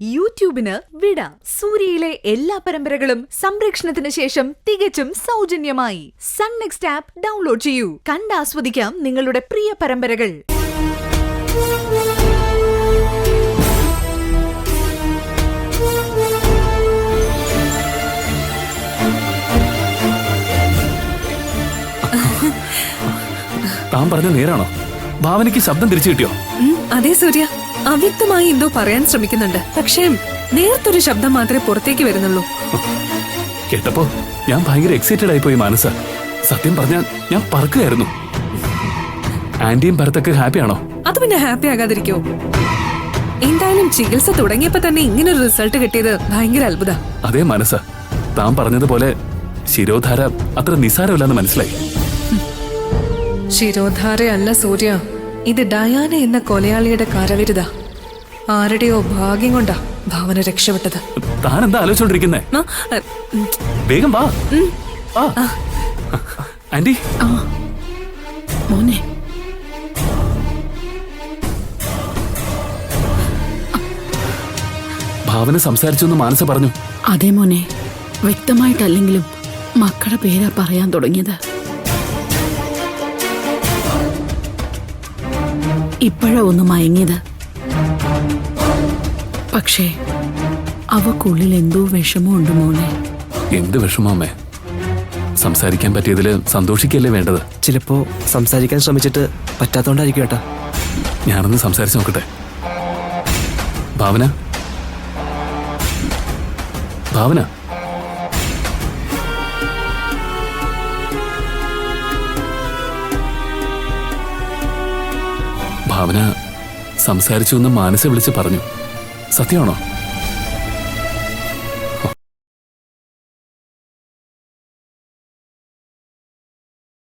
യൂട്യൂബിന് വിട. സൂര്യയിലെ എല്ലാ പരമ്പരകളും സംരക്ഷണത്തിന് ശേഷം തികച്ചും സൗജന്യമായി സൺ നെക്സ്റ്റ് ആപ്പ് ഡൗൺലോഡ് ചെയ്യൂ. കണ്ടാസ്വദിക്കാം നിങ്ങളുടെ പ്രിയ പരമ്പരകൾ. താൻ പറഞ്ഞ നേരാണോ? ഭാവനയ്ക്ക് ശബ്ദം തിരിച്ചു കിട്ടിയോ? അതെ സൂര്യ, അവ്യക്തമായി എന്തോ പറയാൻ ശ്രമിക്കുന്നുണ്ട്. പക്ഷേ നേരത്തൊരു ശബ്ദം മാത്രമേ പുറത്തേക്ക് വരുന്നുള്ളൂ. കേട്ടപ്പോ ഞാൻ ഭയങ്കര എക്സൈറ്റഡ് ആയിപ്പോയി മാനസ. സത്യം പറഞ്ഞാൽ ഞാൻ പറക്കുകയായിരുന്നു. ആന്റിയും ഭരത്തൊക്കെ ഹാപ്പിയാണോ? അത് പിന്നെ ഹാപ്പി ആകാതിരിക്കോ? എന്തായാലും ചികിത്സ തുടങ്ങിയപ്പോ തന്നെ ഇങ്ങനൊരു റിസൾട്ട് കിട്ടിയത് ഭയങ്കര അത്ഭുത. അതേ മാനസ, താൻ പറഞ്ഞതുപോലെ ശിരോധാര അത്ര നിസ്സാരമില്ലെന്ന് മനസ്സിലായി. ശിരോധാരയല്ല സൂര്യ, ഇത് ഡയാന എന്ന കൊലയാളിയുടെ കരവിരുത. ആരുടെയോ ഭാഗ്യം കൊണ്ടാ ഭാവന രക്ഷപ്പെട്ടത്. താൻ എന്താ ആലോചിച്ചോണ്ടിരിക്കുന്നേ? വേഗം വാ. ആന്റി, മോനെ, ഭാവന സംസാരിച്ചെന്ന് മാനസ പറഞ്ഞു. അതെ മോനെ, വ്യക്തമായിട്ടല്ലെങ്കിലും മക്കളുടെ പേരാ പറയാൻ തുടങ്ങിയത്. ഇപ്പോഴാ ഒന്ന് മയങ്ങിയത്. പക്ഷേ അവക്കുള്ളിൽ എന്തോ വിഷമമുണ്ട് മോനെ. എന്ത് വിഷമമ്മേ? സംസാരിക്കാൻ പറ്റിയതില് സന്തോഷിക്കല്ലേ വേണ്ടത്? ചിലപ്പോ സംസാരിക്കാൻ ശ്രമിച്ചിട്ട് പറ്റാത്തോണ്ടായിരിക്കും ഏട്ടാ. ഞാനൊന്ന് സംസാരിച്ചു നോക്കട്ടെ. ഭാവന, ഭാവന, ഭാവന സംസാരിച്ചു എന്ന് മാനസ വിളിച്ച് പറഞ്ഞു. സത്യമാണോ?